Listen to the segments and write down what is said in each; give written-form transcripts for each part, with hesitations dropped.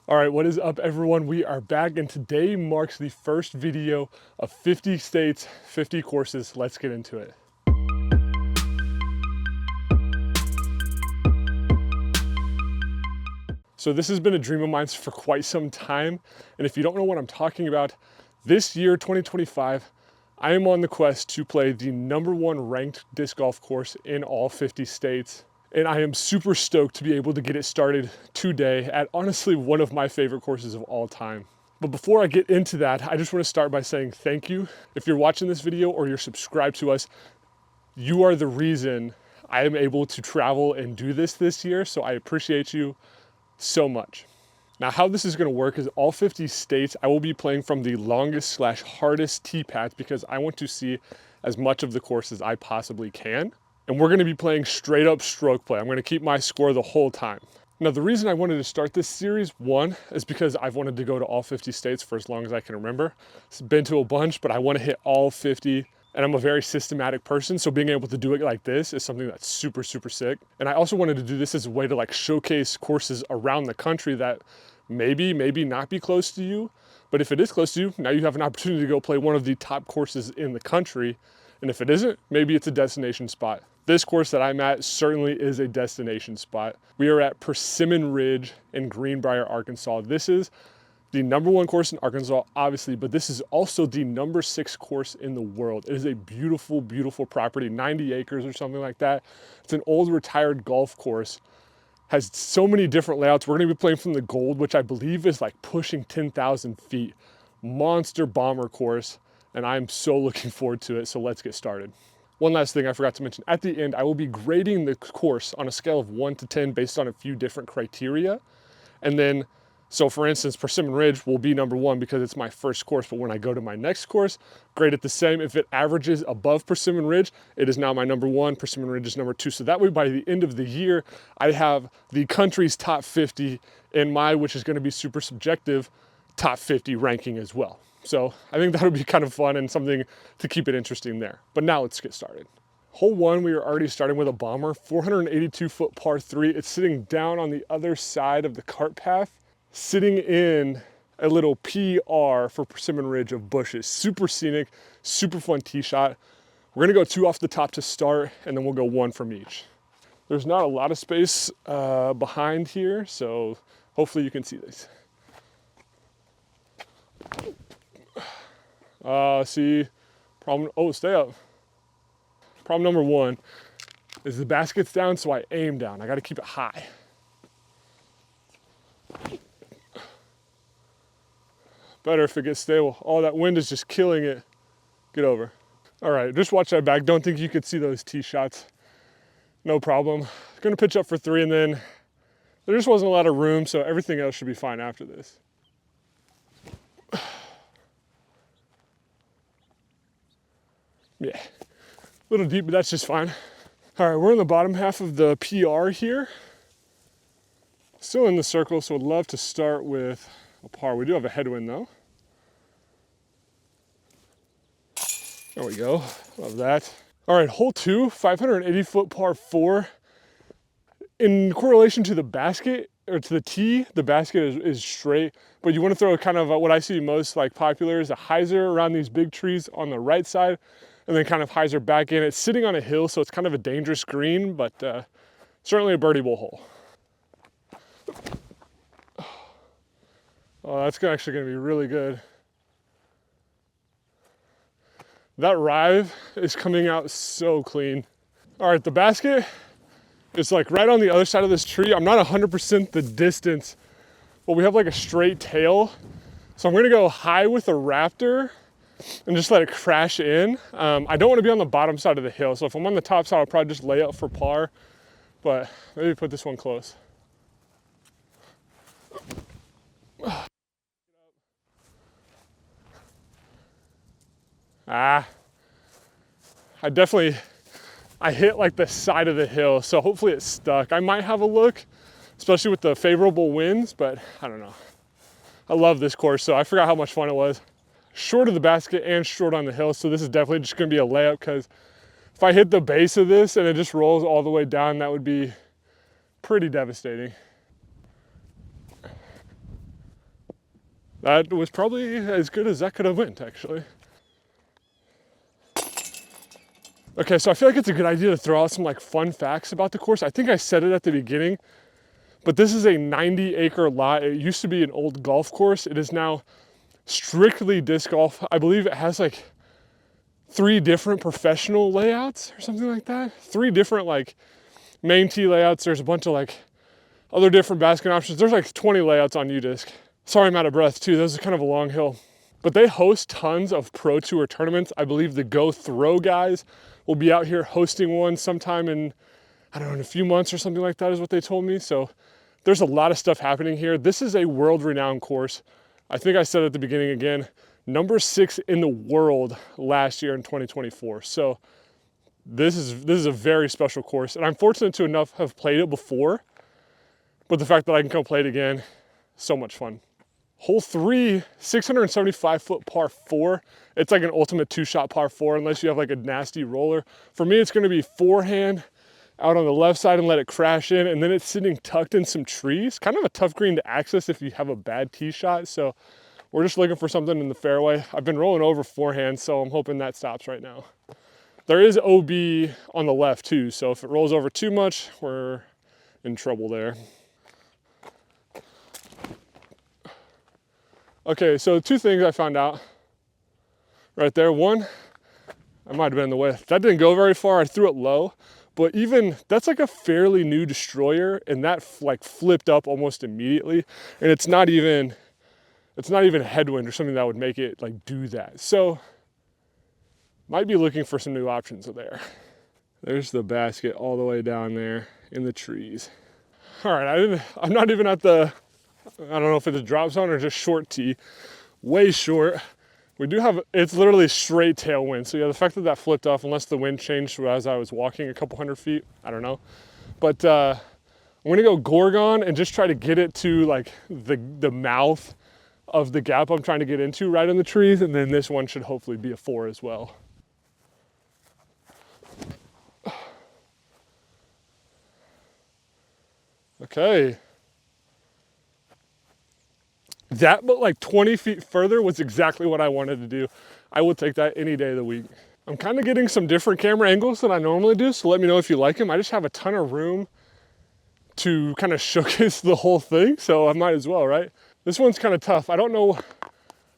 All right, what is up everyone? We are back and today marks the first video of 50 states, 50 courses. Let's get into it. So this has been a dream of mine for quite some time. And if you don't know what I'm talking about, this year, 2025, I am on the quest to play the #1 ranked disc golf course in all 50 states. And I am super stoked to be able to get it started today at honestly one of my favorite courses of all time. But before I get into that, I just want to start by saying thank you. If you're watching this video or you're subscribed to us, you are the reason I am able to travel and do this year. So I appreciate you so much. Now, how this is going to work is all 50 states, I will be playing from the longest / hardest tee paths because I want to see as much of the course as I possibly can. And we're going to be playing straight up stroke play. I'm going to keep my score the whole time. Now, the reason I wanted to start this series, one, is because I've wanted to go to all 50 states for as long as I can remember. It's been to a bunch, but I want to hit all 50. And I'm a very systematic person, so being able to do it like this is something that's super, super sick. And I also wanted to do this as a way to like showcase courses around the country that maybe not be close to you. But if it is close to you, now you have an opportunity to go play one of the top courses in the country. And if it isn't, maybe it's a destination spot. This course that I'm at certainly is a destination spot. We are at Persimmon Ridge in Greenbrier, Arkansas. This is the #1 course in Arkansas, obviously, but this is also the #6 course in the world. It is a beautiful, beautiful property, 90 acres or something like that. It's an old retired golf course, has so many different layouts. We're gonna be playing from the Gold, which I believe is like pushing 10,000 feet. Monster bomber course, and I'm so looking forward to it, so let's get started. One last thing I forgot to mention, at the end, I will be grading the course on a scale of 1 to 10 based on a few different criteria. And then, so for instance, Persimmon Ridge will be #1 because it's my first course, but when I go to my next course, grade it the same. If it averages above Persimmon Ridge, it is now my #1, Persimmon Ridge is #2. So that way by the end of the year, I have the country's top 50 in my, which is gonna be super subjective, top 50 ranking as well. So I think that'll be kind of fun and something to keep it interesting there. But now let's get started. Hole 1, we are already starting with a bomber, 482-foot par 3. It's sitting down on the other side of the cart path, sitting in a little PR for Persimmon Ridge of bushes. Super scenic, super fun tee shot. We're gonna go 2 off the top to start, and then we'll go 1 from each. There's not a lot of space behind here, so hopefully you can see this. See, problem, oh, stay up. Problem #1 is the basket's down, so I aim down. I gotta keep it high. Better if it gets stable. Oh, that wind is just killing it. Get over. All right, just watch that back. Don't think you could see those tee shots. No problem. Gonna pitch up for 3, and then there just wasn't a lot of room, so everything else should be fine after this. Yeah, a little deep, but that's just fine. All right, we're in the bottom half of the PR here. Still in the circle, so I'd love to start with a par. We do have a headwind though. There we go, love that. All right, hole 2, 580-foot par 4. In correlation to the basket, or to the tee, the basket is straight, but you want to throw kind of what I see most like popular is a hyzer around these big trees on the right side, and then kind of hyzer back in. It's sitting on a hill, so it's kind of a dangerous green, but certainly a birdieable hole. Oh, that's actually gonna be really good. That rive is coming out so clean. All right, the basket is like right on the other side of this tree. I'm not 100% the distance, but we have like a straight tail. So I'm gonna go high with a raptor and just let it crash in. I don't wanna be on the bottom side of the hill. So if I'm on the top side, I'll probably just lay up for par, but maybe put this one close. I hit like the side of the hill, so hopefully it's stuck. I might have a look, especially with the favorable winds, but I don't know. I love this course, so I forgot how much fun it was. Short of the basket and short on the hill, so this is definitely just gonna be a layup because if I hit the base of this and it just rolls all the way down, that would be pretty devastating. That was probably as good as that could have went, actually. Okay, so I feel like it's a good idea to throw out some like fun facts about the course. I think I said it at the beginning, but this is a 90-acre lot. It used to be an old golf course. It is now strictly disc golf. I believe it has like 3 different professional layouts or something like that. 3 different like main tee layouts. There's a bunch of like other different basket options. There's like 20 layouts on UDisc. Sorry, I'm out of breath too. This is kind of a long hill. But they host tons of Pro Tour tournaments. I believe the Go Throw guys will be out here hosting one sometime in, I don't know, in a few months or something like that is what they told me. So there's a lot of stuff happening here. This is a world-renowned course. I think I said at the beginning again, number 6 in the world last year in 2024. So this is a very special course. And I'm fortunate to enough have played it before, but the fact that I can come play it again, so much fun. Hole 3, 675-foot par 4. It's like an ultimate 2-shot par 4 unless you have like a nasty roller. For me, it's gonna be forehand out on the left side and let it crash in, and then it's sitting tucked in some trees. Kind of a tough green to access if you have a bad tee shot, so we're just looking for something in the fairway. I've been rolling over forehand, so I'm hoping that stops right now. There is OB on the left too, so if it rolls over too much, we're in trouble there. Okay, so 2 things I found out right there. One, I might have been in the way. That didn't go very far. I threw it low, but even that's like a fairly new destroyer, and that like flipped up almost immediately. And it's not even headwind or something that would make it like do that. So might be looking for some new options there. There's the basket all the way down there in the trees. All right, I'm not even at the, I don't know if it's a drop zone or just short tee, way short. We do have, it's literally straight tailwind. So yeah, the fact that that flipped off, unless the wind changed as I was walking a couple hundred feet, I don't know. But I'm gonna go Gorgon and just try to get it to like the mouth of the gap I'm trying to get into right in the trees. And then this one should hopefully be a 4 as well. Okay. That, but like 20 feet further was exactly what I wanted to do. I will take that any day of the week. I'm kind of getting some different camera angles than I normally do, so let me know if you like them. I just have a ton of room to kind of showcase the whole thing, so I might as well, right? This one's kind of tough. I don't know,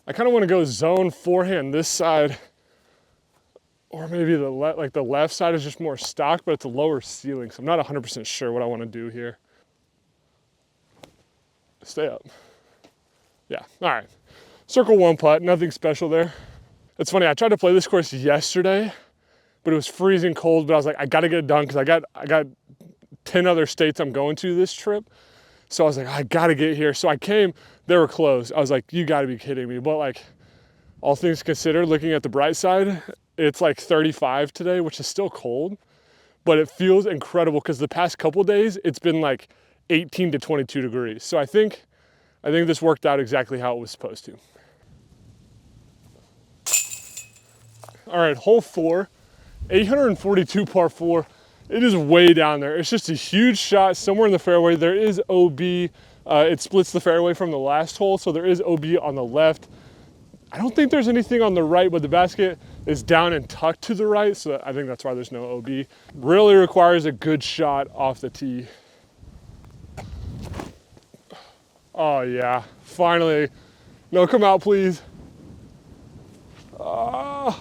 I kind of want to go zone forehand this side, or maybe the left side is just more stock, but it's a lower ceiling, so I'm not 100% sure what I want to do here. Stay up. Yeah, all right. Circle 1 putt, nothing special there. It's funny, I tried to play this course yesterday, but it was freezing cold, but I was like, I gotta get it done because I got 10 other states I'm going to this trip. So I was like, I gotta get here. So I came, they were closed. I was like, you gotta be kidding me. But like, all things considered, looking at the bright side, it's like 35 today, which is still cold, but it feels incredible because the past couple days, it's been like 18 to 22 degrees. So I think this worked out exactly how it was supposed to. All right, hole 4, 842 par 4. It is way down there. It's just a huge shot somewhere in the fairway. There is OB. It splits the fairway from the last hole, so there is OB on the left. I don't think there's anything on the right, but the basket is down and tucked to the right, so I think that's why there's no OB. Really requires a good shot off the tee. Oh yeah, finally. No, come out, please. I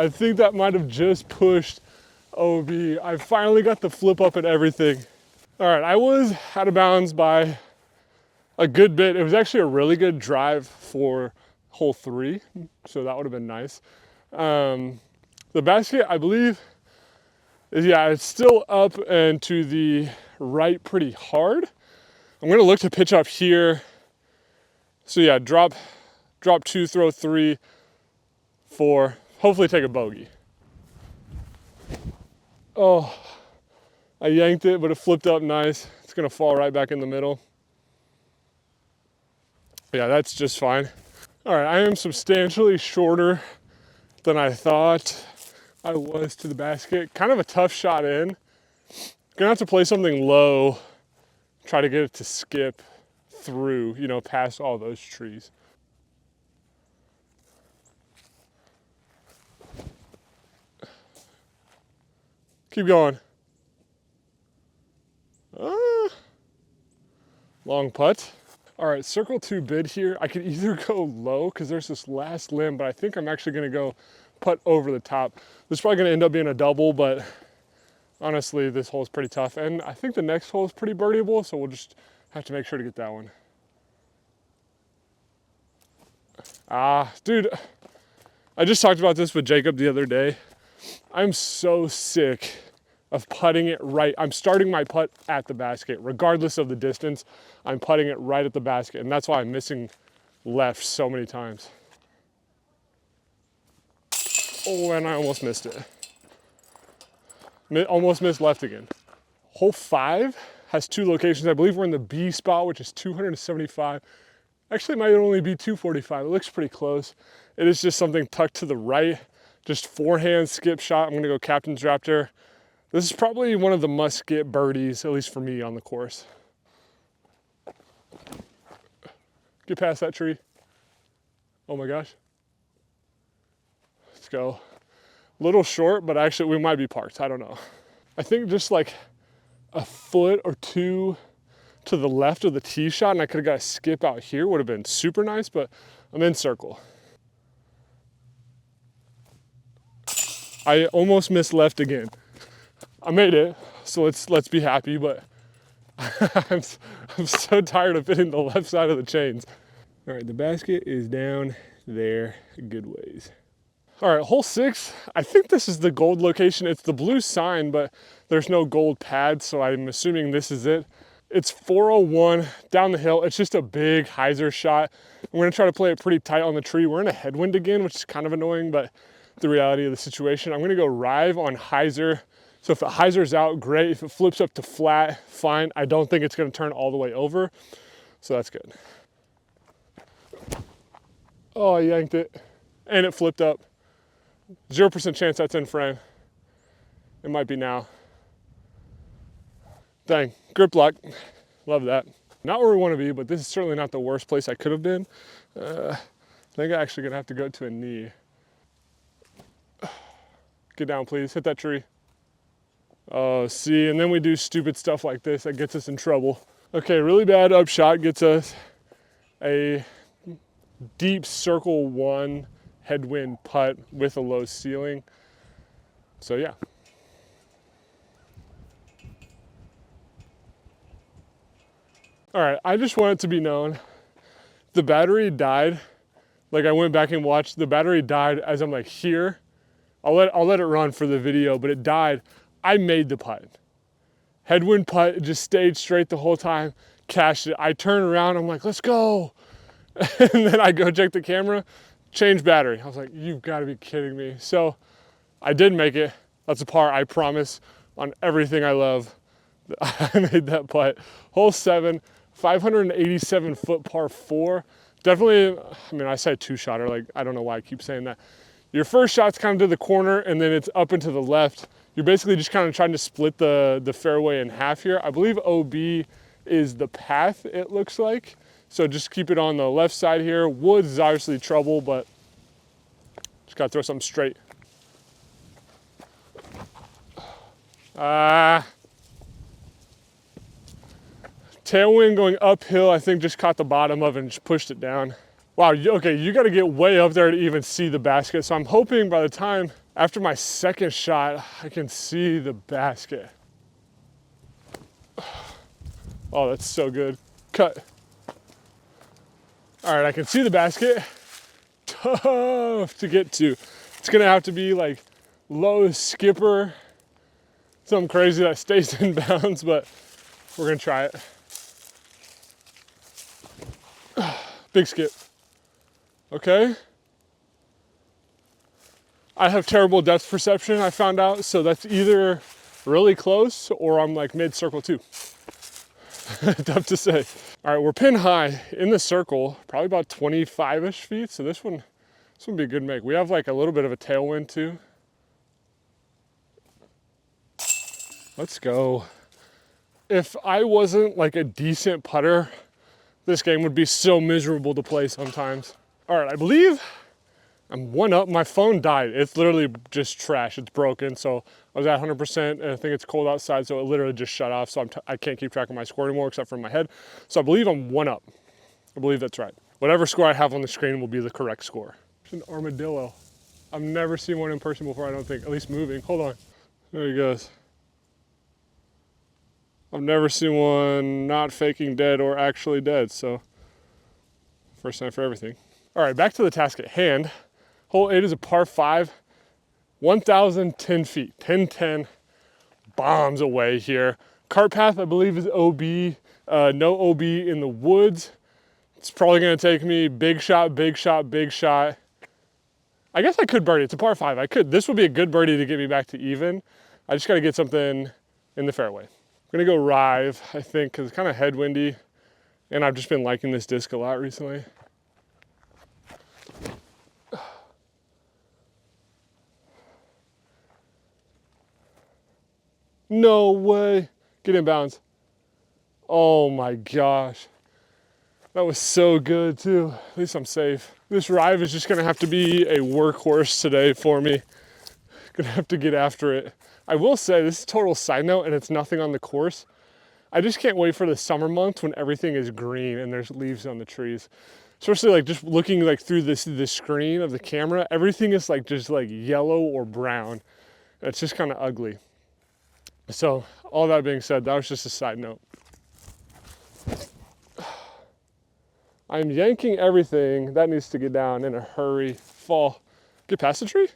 think that might have just pushed OB. I finally got the flip up and everything. All right, I was out of bounds by a good bit. It was actually a really good drive for hole 3, so that would have been nice. The basket, I believe, it's still up and to the right pretty hard. I'm gonna look to pitch up here. So yeah, drop 2, throw 3, 4, hopefully take a bogey. Oh, I yanked it, but it flipped up nice. It's gonna fall right back in the middle. Yeah, that's just fine. All right, I am substantially shorter than I thought I was to the basket. Kind of a tough shot in. Gonna have to play something low, try to get it to skip through, you know, past all those trees. Keep going. Long putt. All right, circle 2 bid here. I could either go low because there's this last limb, but I think I'm actually gonna go putt over the top. This is probably gonna end up being a double, but honestly, this hole is pretty tough. And I think the next hole is pretty birdieable, so we'll just have to make sure to get that one. Dude, I just talked about this with Jacob the other day. I'm so sick of putting it right. I'm starting my putt at the basket, regardless of the distance. I'm putting it right at the basket, and that's why I'm missing left so many times. Oh, and I almost missed it. Almost missed left again. Hole 5 has 2 locations. I believe we're in the B spot, which is 275. Actually, it might only be 245. It looks pretty close. It is just something tucked to the right. Just forehand skip shot. I'm gonna go captain's raptor. This is probably one of the must-get birdies, at least for me, on the course. Get past that tree. Oh my gosh. Let's go. Little short, but actually we might be parked. I don't know. I think just like a foot or 2 to the left of the tee shot, and I could have got a skip out here. Would have been super nice, but I'm in circle. I almost missed left again. I made it, so let's be happy, but I'm so tired of hitting the left side of the chains. All right, the basket is down there a good ways. All right, hole 6, I think this is the gold location. It's the blue sign, but there's no gold pad, so I'm assuming this is it. It's 401 down the hill. It's just a big hyzer shot. I'm gonna try to play it pretty tight on the tree. We're in a headwind again, which is kind of annoying, but the reality of the situation. I'm gonna go rive on hyzer. So if the hyzer's out, great. If it flips up to flat, fine. I don't think it's gonna turn all the way over, so that's good. Oh, I yanked it, and it flipped up. 0% chance that's in frame. It might be now. Dang, grip lock, love that. Not where we wanna be, but this is certainly not the worst place I could have been. I think I'm actually gonna have to go to a knee. Get down, please, hit that tree. Oh, see, and then we do stupid stuff like this that gets us in trouble. Okay, really bad upshot gets us a deep circle 1 headwind putt with a low ceiling. So yeah. All right, I just want it to be known, the battery died. Like I went back and watched, the battery died as I'm like here. I'll let it run for the video, but it died. I made the putt. Headwind putt, it just stayed straight the whole time, cashed it. I turn around, I'm like, let's go. And then I go check the camera, change battery. I was like, you've got to be kidding me. So I did make it. That's a par, I promise, on everything I love. I made that putt. Hole 7, 587 foot par 4. Definitely, I mean, I said 2-shotter, like, I don't know why I keep saying that. Your first shot's kind of to the corner and then it's up and to the left. You're basically just kind of trying to split the fairway in half here. I believe OB is the path, it looks like. So just keep it on the left side here. Woods is obviously trouble, but just gotta throw something straight. Tailwind going uphill, I think just caught the bottom of it and just pushed it down. Wow, okay, you gotta get way up there to even see the basket. So I'm hoping by the time, after my second shot, I can see the basket. Oh, that's so good. Cut. All right, I can see the basket. Tough to get to. It's gonna have to be like low skipper, something crazy that stays in bounds, but we're gonna try it. Big skip. Okay. I have terrible depth perception, I found out, so that's either really close or I'm like mid circle 2. Tough to say. All right, we're pin high in the circle, probably about 25-ish feet, so this one would be a good make. We have like a little bit of a tailwind too. Let's go. If I wasn't like a decent putter, This game would be so miserable to play sometimes. All right, I believe I'm 1 up. My phone died. It's literally just trash. It's broken. So I was at 100%, and I think it's cold outside, so it literally just shut off. So I can't keep track of my score anymore except for in my head. So I believe I'm 1 up. I believe that's right. Whatever score I have on the screen will be the correct score. There's an armadillo. I've never seen one in person before, I don't think. At least moving. Hold on. There he goes. I've never seen one not faking dead or actually dead, so first time for everything. All right, back to the task at hand. Hole 8 is a par 5, 1,010 feet, 1010, bombs away here. Cart path, I believe, is OB, no OB in the woods. It's probably gonna take me big shot, big shot, big shot. I guess I could birdie, it's a par 5, I could. This would be a good birdie to get me back to even. I just gotta get something in the fairway. I'm gonna go Rive, I think, because it's kind of headwindy, and I've just been liking this disc a lot recently. No way. Get in bounds. Oh my gosh. That was so good too. At least I'm safe. This Rive is just gonna have to be a workhorse today for me. Gonna have to get after it. I will say, this is a total side note and it's nothing on the course. I just can't wait for the summer months when everything is green and there's leaves on the trees. Especially like just looking like through the screen of the camera, everything is like just like yellow or brown. It's just kind of ugly. So all that being said, that was just a side note. I'm yanking everything. That needs to get down in a hurry. Fall. Get past the tree?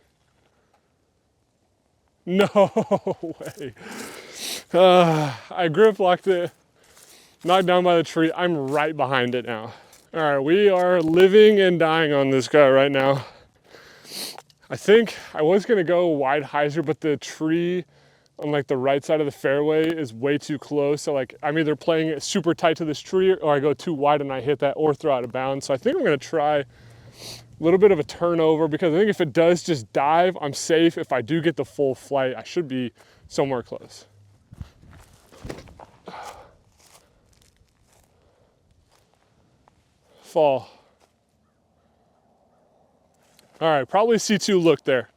No way. I grip locked it, knocked down by the tree. I'm right behind it now. All right, we are living and dying on this guy right now. I think I was gonna go wide hyzer, but the tree on like the right side of the fairway is way too close. So like I'm either playing it super tight to this tree or I go too wide and I hit that or throw out of bounds. So I think I'm gonna try a little bit of a turnover because I think if it does just dive, I'm safe. If I do get the full flight, I should be somewhere close. Fall. All right, probably C2 look there.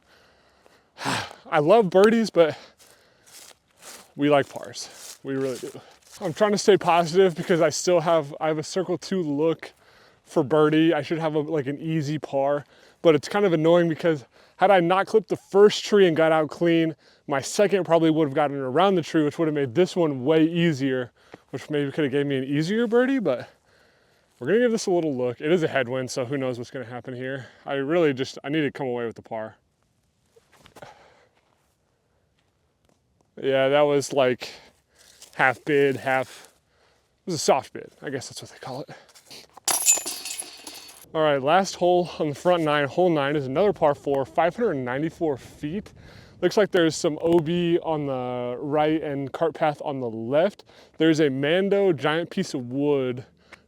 I love birdies, but we like pars. We really do. I'm trying to stay positive because I have a circle 2 look for birdie. I should have like an easy par, but it's kind of annoying because had I not clipped the first tree and got out clean, my second probably would have gotten around the tree, which would have made this one way easier, which maybe could have gave me an easier birdie, but we're gonna give this a little look. It is a headwind, so who knows what's gonna happen here. I need to come away with the par. Yeah, that was like half bid, half, it was a soft bid. I guess that's what they call it. All right, last hole on the front 9. Hole 9 is another par 4, 594 feet. Looks like there's some OB on the right and cart path on the left. There's a Mando giant piece of wood,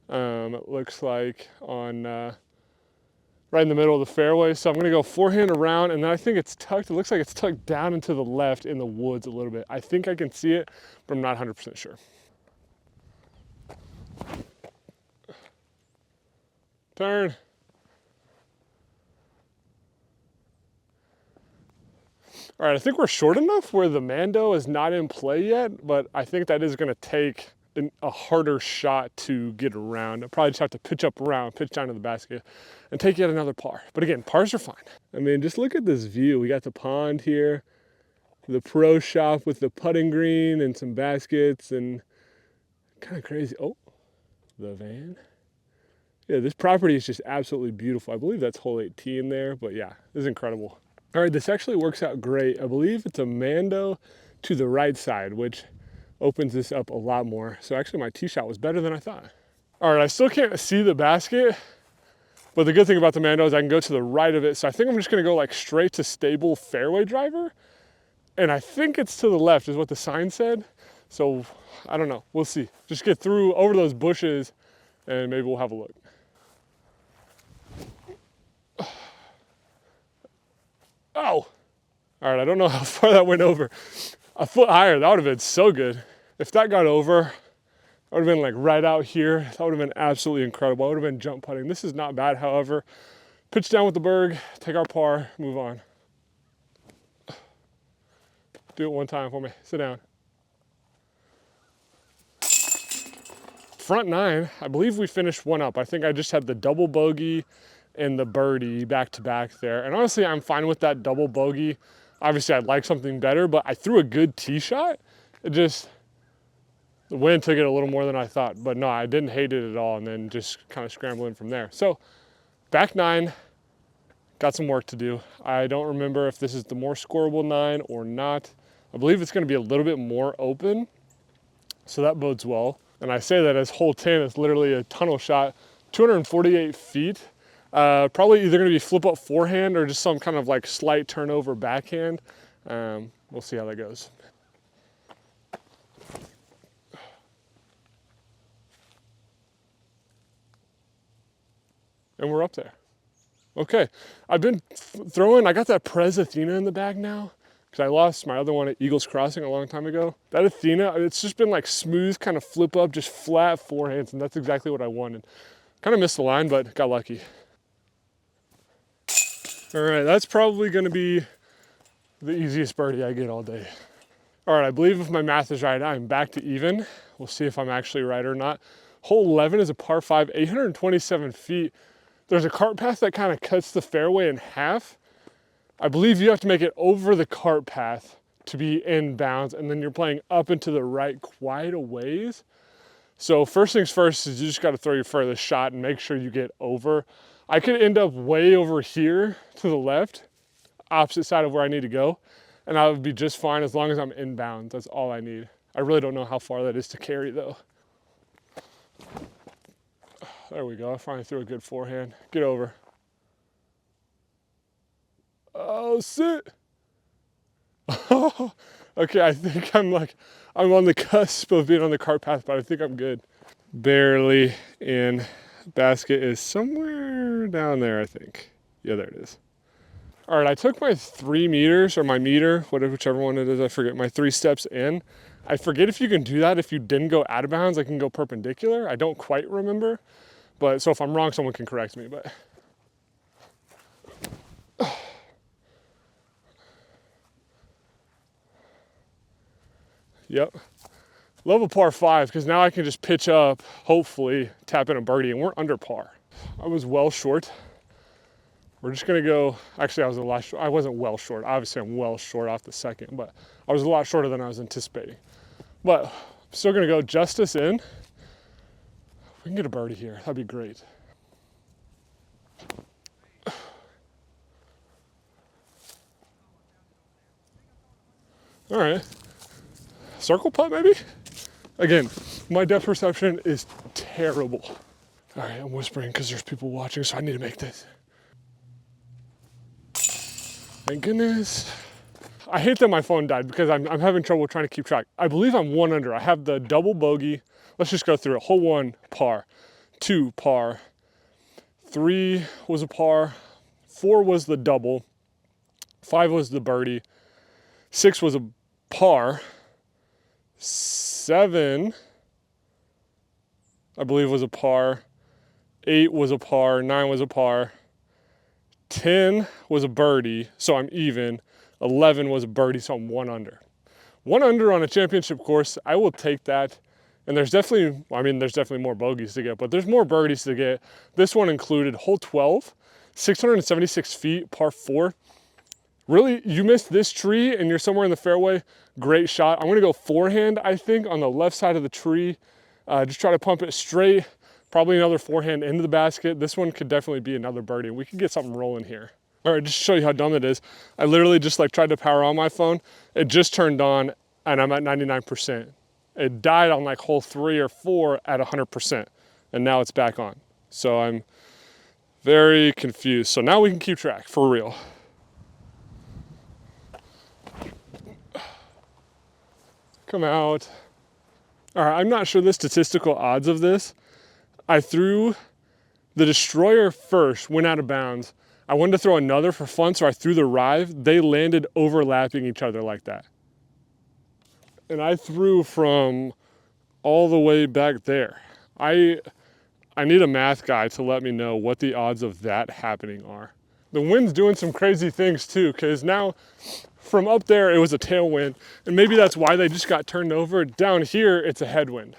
it looks like, on right in the middle of the fairway. So I'm gonna go forehand around, and then I think it's tucked. It looks like it's tucked down into the left in the woods a little bit. I think I can see it, but I'm not 100% sure. Turn. All right, I think we're short enough where the Mando is not in play yet, but I think that is gonna take a harder shot to get around. I'll probably just have to pitch up around, pitch down to the basket, and take yet another par. But again, pars are fine. I mean, just look at this view. We got the pond here, the pro shop with the putting green and some baskets, and kind of crazy. Oh, the van. Yeah, this property is just absolutely beautiful. I believe that's hole 18 there, but yeah, this is incredible. All right, this actually works out great. I believe it's a Mando to the right side, which opens this up a lot more. So actually my tee shot was better than I thought. All right, I still can't see the basket, but the good thing about the Mando is I can go to the right of it. So I think I'm just gonna go like straight to stable fairway driver. And I think it's to the left is what the sign said. So I don't know, we'll see. Just get through over those bushes and maybe we'll have a look. Oh, all right, I don't know how far that went over. A foot higher, that would have been so good. If that got over, I would have been like right out here. That would have been absolutely incredible. I would have been jump putting. This is not bad, however. Pitch down with the berg, take our par, move on. Do it one time for me. Sit down. Front nine, I believe we finished one up. I think I just had the double bogey and the birdie back to back there. And honestly, I'm fine with that double bogey. Obviously, I'd like something better, but I threw a good tee shot. It just, the wind took it a little more than I thought. But no, I didn't hate it at all, and then just kind of scrambling from there. So back nine, got some work to do. I don't remember if this is the more scoreable nine or not. I believe it's gonna be a little bit more open, so that bodes well. And I say that as hole 10 is literally a tunnel shot, 248 feet. Probably either gonna be flip up forehand or just some kind of like slight turnover backhand. We'll see how that goes. And we're up there. Okay, I've been throwing, I got that Prez Athena in the bag now, because I lost my other one at Eagles Crossing a long time ago. That Athena, it's just been like smooth, kind of flip up, just flat forehands, and that's exactly what I wanted. Kind of missed the line, but got lucky. All right, that's probably gonna be the easiest birdie I get all day. All right, I believe if my math is right, I'm back to even. We'll see if I'm actually right or not. Hole 11 is a par 5, 827 feet. There's a cart path that kind of cuts the fairway in half. I believe you have to make it over the cart path to be in bounds, and then you're playing up and to the right quite a ways. So first things first is you just got to throw your furthest shot and make sure you get over. I could end up way over here to the left, opposite side of where I need to go, and I would be just fine as long as I'm in bounds. That's all I need. I really don't know how far that is to carry though. There we go. I finally threw a good forehand. Get over. Oh, sit. Okay, I think I'm on the cusp of being on the cart path, but I think I'm good. Barely in. Basket is somewhere down there, I think. Yeah, there it is. All right, I took my 3 meters or my meter, whichever one it is, I forget, my 3 steps in. I forget if you can do that if you didn't go out of bounds, I can go perpendicular. I don't quite remember, but so if I'm wrong, someone can correct me, but. Yep. Love a par 5 because now I can just pitch up, hopefully tap in a birdie, and we're under par. I was well short. We're just gonna go, actually I was a lot short. I wasn't well short. Obviously I'm well short off the second, but I was a lot shorter than I was anticipating. But I'm still gonna go justice in. If we can get a birdie here, that'd be great. All right. Circle putt maybe? Again, my depth perception is terrible. All right, I'm whispering because there's people watching, so I need to make this. Thank goodness. I hate that my phone died because I'm having trouble trying to keep track. I believe I'm 1 under. I have the double bogey. Let's just go through it. Hole 1, par. 2, par. 3 was a par. 4 was the double. 5 was the birdie. 6 was a par. 7, I believe, was a par. 8 was a par. 9 was a par. 10 was a birdie, so I'm even. 11 was a birdie, so I'm 1 under. 1 under on a championship course, I will take that. And there's definitely more bogeys to get, but there's more birdies to get. This one included hole 12, 676 feet, par 4. Really, you missed this tree and you're somewhere in the fairway, great shot. I'm gonna go forehand, I think, on the left side of the tree. Just try to pump it straight, probably another forehand into the basket. This one could definitely be another birdie. We could get something rolling here. All right, just to show you how dumb it is, I literally just tried to power on my phone. It just turned on and I'm at 99%. It died on like hole 3 or 4 at 100%, and now it's back on. So I'm very confused. So now we can keep track, for real. Come out. All right, I'm not sure the statistical odds of this. I threw the destroyer first, went out of bounds. I wanted to throw another for fun, so I threw the rive. They landed overlapping each other like that. And I threw from all the way back there. I need a math guy to let me know what the odds of that happening are. The wind's doing some crazy things too, because now from up there it was a tailwind, and maybe that's why they just got turned over. Down here it's a headwind.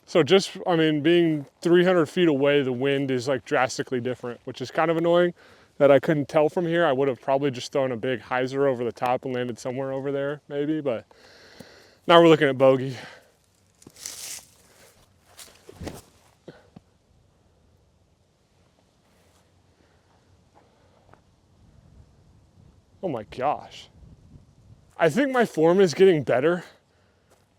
So just, I mean, being 300 feet away, the wind is like drastically different, which is kind of annoying that I couldn't tell from here. I would have probably just thrown a big hyzer over the top and landed somewhere over there maybe, but now we're looking at bogey. Oh my gosh. I think my form is getting better,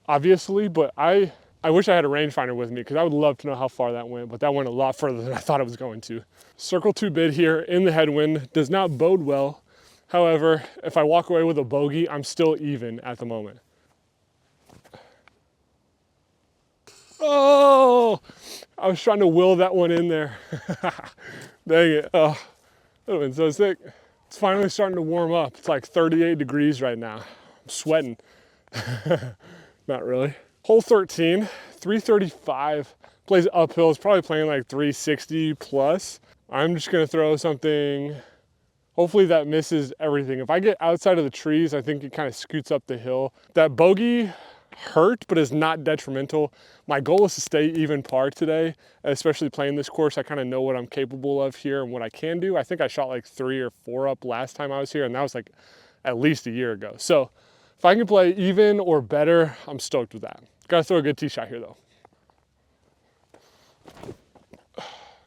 obviously, but I wish I had a rangefinder with me because I would love to know how far that went, but that went a lot further than I thought it was going to. Circle 2 bid here in the headwind does not bode well. However, if I walk away with a bogey, I'm still even at the moment. Oh, I was trying to will that one in there. Dang it. Oh, that would have been so sick. It's finally starting to warm up. It's like 38 degrees right now. I'm sweating. Not really. Hole 13, 335, plays uphill. It's probably playing like 360 plus. I'm just gonna throw something, hopefully that misses everything. If I get outside of the trees, I think it kind of scoots up the hill. That bogey hurt, but is not detrimental. My goal is to stay even par today, especially playing this course. I kind of know what I'm capable of here and what I can do. I think I shot like 3 or 4 up last time I was here, and that was like at least a year ago. So if I can play even or better, I'm stoked with that. Gotta throw a good tee shot here though.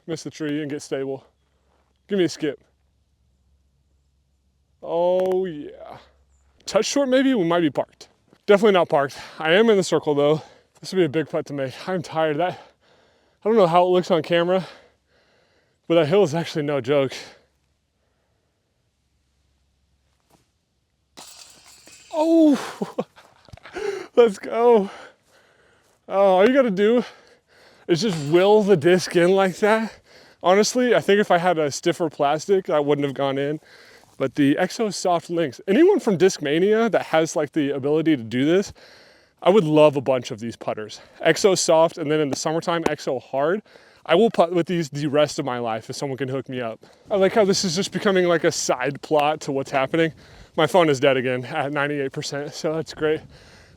Miss the tree and get stable. Give me a skip. Oh yeah. Touch short maybe, we might be parked. Definitely not parked. I am in the circle though. This will be a big putt to make. I'm tired. I don't know how it looks on camera, but that hill is actually no joke. Oh, let's go. Oh, all you gotta do is just will the disc in like that. Honestly, I think if I had a stiffer plastic, I wouldn't have gone in. But the Exo Soft Links, anyone from Discmania that has like the ability to do this, I would love a bunch of these putters. Exo Soft, and then in the summertime, Exo Hard. I will putt with these the rest of my life if someone can hook me up. I like how this is just becoming like a side plot to what's happening. My phone is dead again at 98%, so that's great.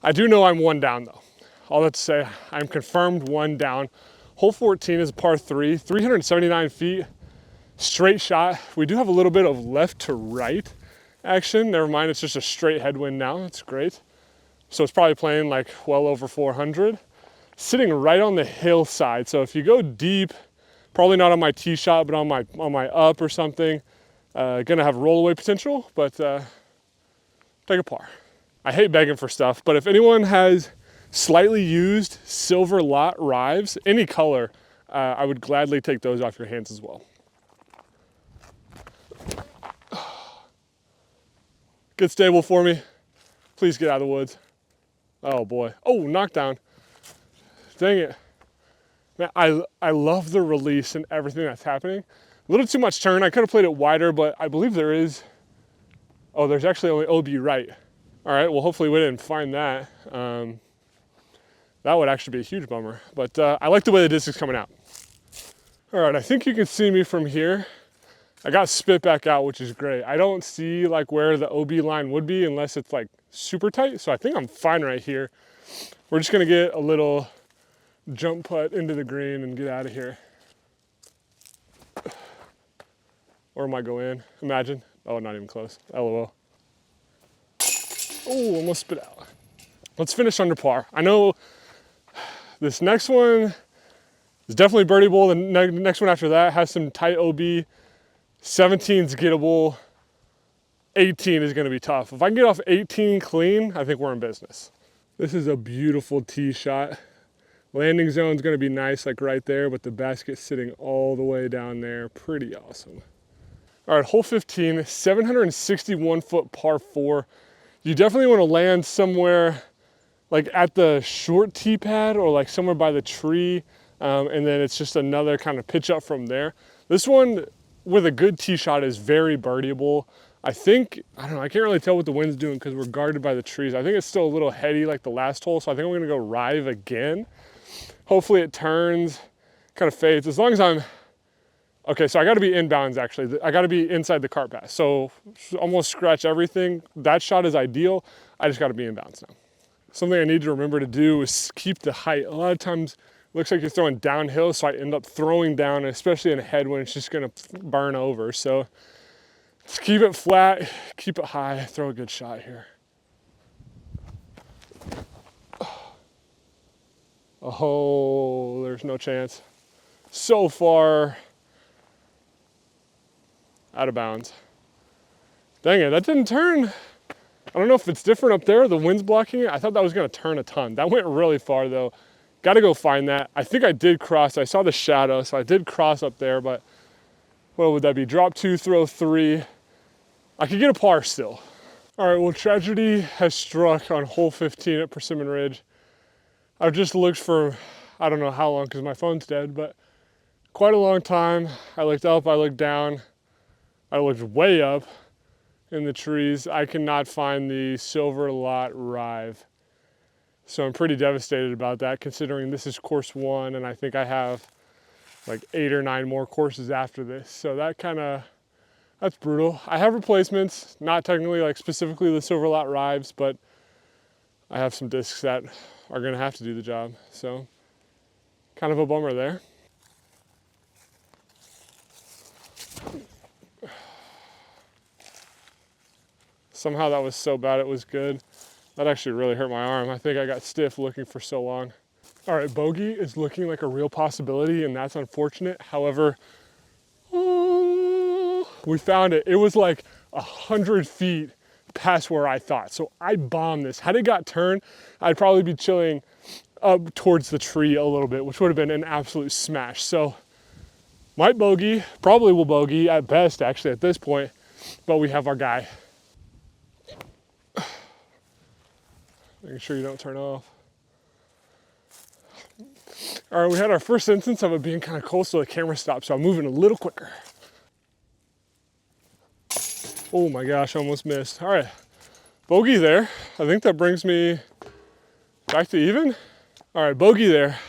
I do know I'm 1 down though. All that to say, I'm confirmed 1 down. Hole 14 is a par 3, 379 feet. Straight shot. We do have a little bit of left to right action. Never mind, it's just a straight headwind now. That's great. So it's probably playing like well over 400. Sitting right on the hillside. So if you go deep, probably not on my tee shot, but on my up or something, gonna have rollaway potential, but take a par. I hate begging for stuff, but if anyone has slightly used silver lot rives, any color, I would gladly take those off your hands as well. Get stable for me. Please get out of the woods. Oh boy. Oh, knockdown. Dang it. Man, I love the release and everything that's happening. A little too much turn. I could have played it wider, but I believe there is. Oh, there's actually only OB right. All right, well, hopefully we didn't find that. That would actually be a huge bummer. But I like the way the disc is coming out. All right, I think you can see me from here. I got spit back out, which is great. I don't see like where the OB line would be unless it's like super tight. So I think I'm fine right here. We're just gonna get a little jump putt into the green and get out of here. Or might go in, imagine. Oh, not even close, LOL. Oh, almost spit out. Let's finish under par. I know this next one is definitely birdieable. The next one after that has some tight OB. 17's gettable, 18 is gonna be tough. If I can get off 18 clean, I think we're in business. This is a beautiful tee shot. Landing zone's gonna be nice, like right there, but the basket's sitting all the way down there. Pretty awesome. All right, hole 15, 761 foot par 4. You definitely wanna land somewhere like at the short tee pad or like somewhere by the tree, and then it's just another kind of pitch up from there. This one, with a good tee shot, is very birdieable. I think, I don't know, I can't really tell what the wind's doing because we're guarded by the trees. I think it's still a little heady like the last hole, so I think I'm gonna go rive again. Hopefully it turns, kind of fades. As long as I'm, okay, so I gotta be inbounds actually. I gotta be inside the cart path. So almost scratch everything. That shot is ideal. I just gotta be inbounds now. Something I need to remember to do is keep the height. A lot of times it looks like you're throwing downhill, so I end up throwing down, especially in a head when it's just gonna burn over. So just keep it flat, keep it high, throw a good shot here. Oh, there's no chance. So far out of bounds. Dang it, that didn't turn. I don't know if it's different up there, the wind's blocking it. I thought that was gonna turn a ton. That went really far though. Gotta go find that. I think I did cross, I saw the shadow, so I did cross up there, but what would that be? Drop 2, throw 3. I could get a par still. All right, well, tragedy has struck on hole 15 at Persimmon Ridge. I've just looked for, I don't know how long because my phone's dead, but quite a long time. I looked up, I looked down, I looked way up in the trees. I cannot find the Silver Lot Rive. So I'm pretty devastated about that considering this is course 1 and I think I have like 8 or 9 more courses after this. So that's brutal. I have replacements, not technically like specifically the Silver Lot Rives, but I have some discs that are gonna have to do the job. So kind of a bummer there. Somehow that was so bad it was good. That actually really hurt my arm. I think I got stiff looking for so long. All right, bogey is looking like a real possibility and that's unfortunate. However, we found it. It was like 100 feet past where I thought. So I bombed this. Had it got turned, I'd probably be chilling up towards the tree a little bit, which would have been an absolute smash. So might bogey, probably will bogey at best actually at this point, but we have our guy. Making sure you don't turn off. All right, we had our first instance of it being kind of close, so the camera stopped, so I'm moving a little quicker. Oh my gosh, I almost missed. All right, bogey there. I think that brings me back to even. All right, bogey there.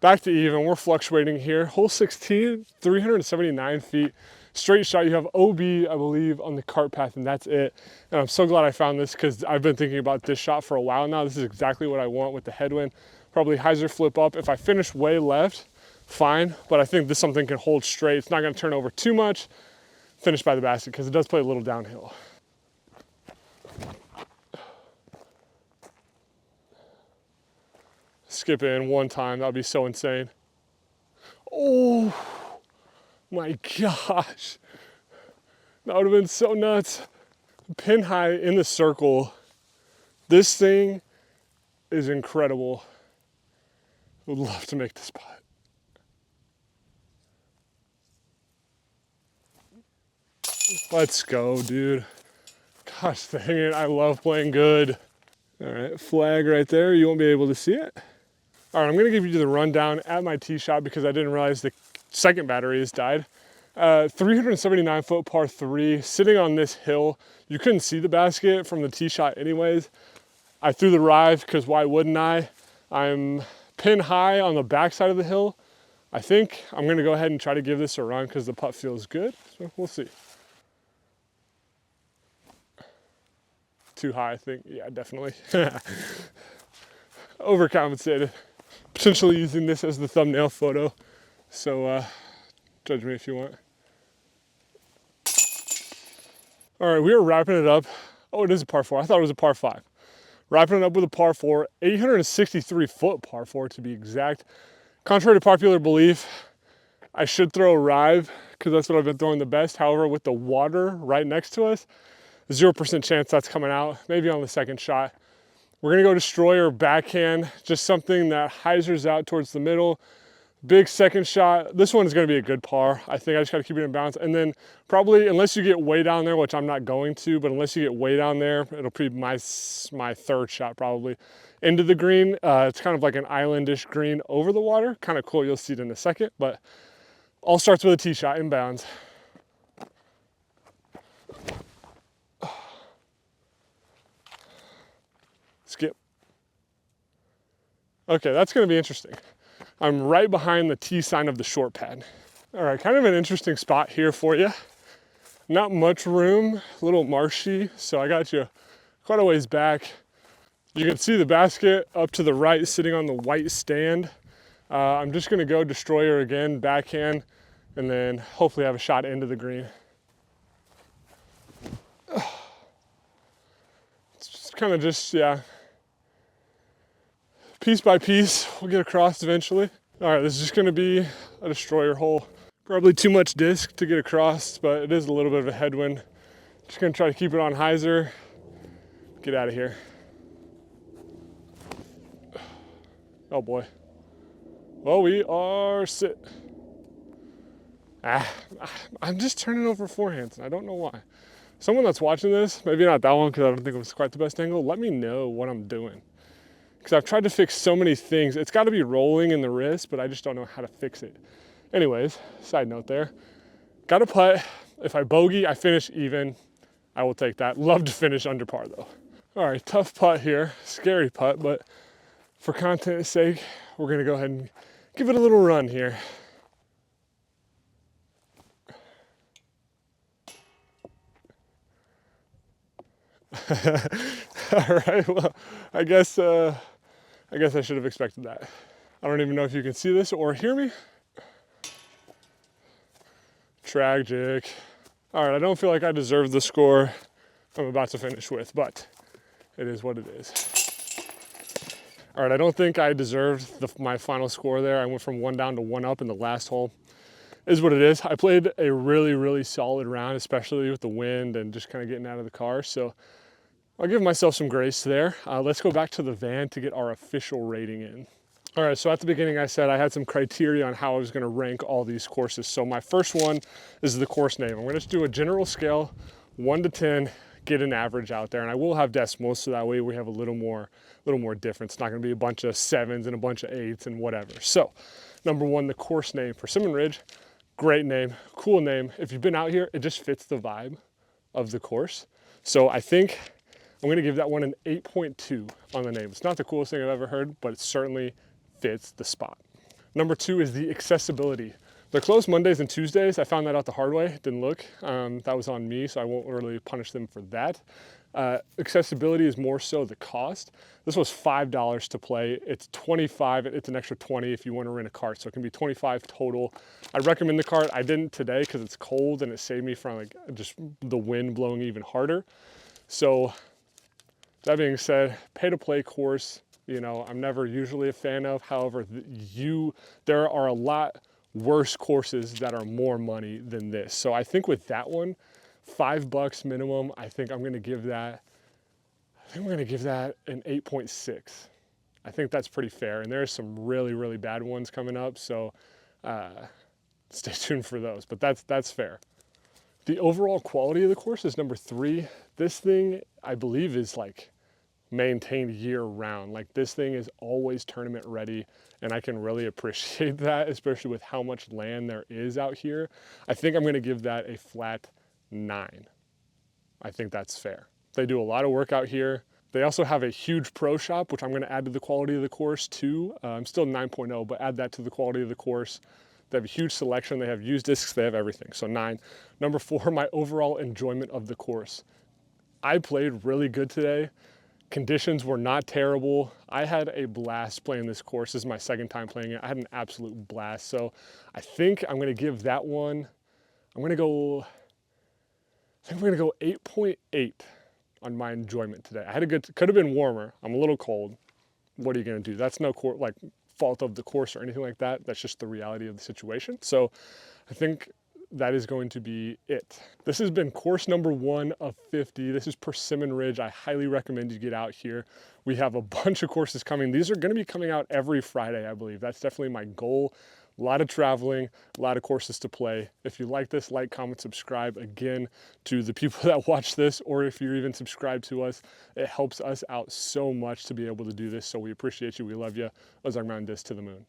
Back to even, we're fluctuating here. Hole 16, 379 feet. Straight shot, you have OB, I believe, on the cart path, and that's it. And I'm so glad I found this because I've been thinking about this shot for a while now. This is exactly what I want with the headwind. Probably hyzer flip up. If I finish way left, fine, but I think this something can hold straight. It's not gonna turn over too much. Finish by the basket because it does play a little downhill. Skip in one time, that would be so insane. Oh my gosh. That would have been so nuts. Pin high in the circle. This thing is incredible. Would love to make the spot. Let's go, dude. Gosh dang it, I love playing good. All right, flag right there. You won't be able to see it. All right, I'm gonna give you the rundown at my tee shot because I didn't realize the second battery has died. 379 foot par 3, sitting on this hill. You couldn't see the basket from the tee shot anyways. I threw the rive because why wouldn't I? I'm pin high on the back side of the hill. I think I'm gonna go ahead and try to give this a run because the putt feels good, so we'll see. Too high, I think. Yeah, definitely. Overcompensated. Potentially using this as the thumbnail photo. So judge me if you want. All right, we are wrapping it up. Oh, it is a par 4. I thought it was a par 5. Wrapping it up with a par 4, 863 foot par 4 to be exact. Contrary to popular belief, I should throw a rive because that's what I've been throwing the best. However, with the water right next to us, 0% chance that's coming out, maybe on the second shot. We're gonna go destroyer backhand, just something that hyzers out towards the middle. Big second shot. This one is gonna be a good par. I think I just gotta keep it in bounds. And then probably, unless you get way down there, which I'm not going to, but unless you get way down there, it'll be my third shot probably. Into the green, it's kind of like an islandish green over the water. Kind of cool, you'll see it in a second, but all starts with a tee shot in bounds. Skip. Okay, that's gonna be interesting. I'm right behind the T sign of the short pad. All right, kind of an interesting spot here for you. Not much room, a little marshy, so I got you quite a ways back. You can see the basket up to the right sitting on the white stand. I'm just gonna go destroyer again, backhand, and then hopefully have a shot into the green. It's just kind of yeah, piece by piece, we'll get across eventually. All right, this is just gonna be a destroyer hole. Probably too much disc to get across, but it is a little bit of a headwind. Just gonna try to keep it on hyzer, get out of here. Oh boy. Well, we are sit. I'm just turning over forehands, and I don't know why. Someone that's watching this, maybe not that one because I don't think it was quite the best angle, let me know what I'm doing. Because I've tried to fix so many things. It's gotta be rolling in the wrist, but I just don't know how to fix it. Anyways, side note there. Got a putt. If I bogey, I finish even. I will take that. Love to finish under par though. All right, tough putt here. Scary putt, but for content's sake, we're gonna go ahead and give it a little run here. All right, well, I guess I should have expected that. I don't even know if you can see this or hear me. Tragic. All right, I don't feel like I deserve the score I'm about to finish with, but it is what it is. All right, I don't think I deserved my final score there. I went from 1 down to 1 up in the last hole. Is what it is. I played a really, really solid round, especially with the wind and just kind of getting out of the car. So I'll give myself some grace there. Let's go back to the van to get our official rating in. All right, so at the beginning I said I had some criteria on how I was gonna rank all these courses. So my first one is the course name. I'm gonna just do a general scale, 1 to 10, get an average out there. And I will have decimals, so that way we have a little more difference. It's not gonna be a bunch of 7s and a bunch of 8s and whatever. So number 1, the course name, Persimmon Ridge. Great name, cool name. If you've been out here, it just fits the vibe of the course. So I think I'm gonna give that one an 8.2 on the name. It's not the coolest thing I've ever heard, but it certainly fits the spot. Number 2 is the accessibility. They're closed Mondays and Tuesdays. I found that out the hard way. It didn't look. That was on me, so I won't really punish them for that. Accessibility is more so the cost. This was $5 to play. It's $25. It's an extra $20 if you want to rent a cart, so it can be $25 total. I recommend the cart. I didn't today because it's cold and it saved me from like just the wind blowing even harder. So that being said, pay to play course, you know, I'm never usually a fan of. However, there are a lot worse courses that are more money than this. So I think with that one, $5 minimum, I think I'm gonna give that an 8.6. I think that's pretty fair. And there's some really, really bad ones coming up. So stay tuned for those, but that's fair. The overall quality of the course is number 3. This thing, I believe, is like maintained year round. Like this thing is always tournament ready, and I can really appreciate that, especially with how much land there is out here. I think I'm gonna give that a flat 9. I think that's fair. They do a lot of work out here. They also have a huge pro shop, which I'm gonna add to the quality of the course too. I'm still 9.0, but add that to the quality of the course. They have a huge selection. They have used discs, they have everything, so 9. Number 4, my overall enjoyment of the course. I played really good today. Conditions were not terrible. I had a blast playing this course. This is my 2nd time playing it. I had an absolute blast. So I think I'm gonna give that one, I'm gonna go 8.8 on my enjoyment today. Could have been warmer. I'm a little cold. What are you gonna do? That's no fault of the course or anything like that. That's just the reality of the situation. So I think that is going to be it. This has been course number 1 of 50. This is Persimmon Ridge. I highly recommend you get out here. We have a bunch of courses coming. These are gonna be coming out every Friday, I believe. That's definitely my goal. A lot of traveling, a lot of courses to play. If you like this, like, comment, subscribe. Again, to the people that watch this, or if you're even subscribed to us, it helps us out so much to be able to do this. So we appreciate you, we love you. Ozark Mountain Disc to the moon.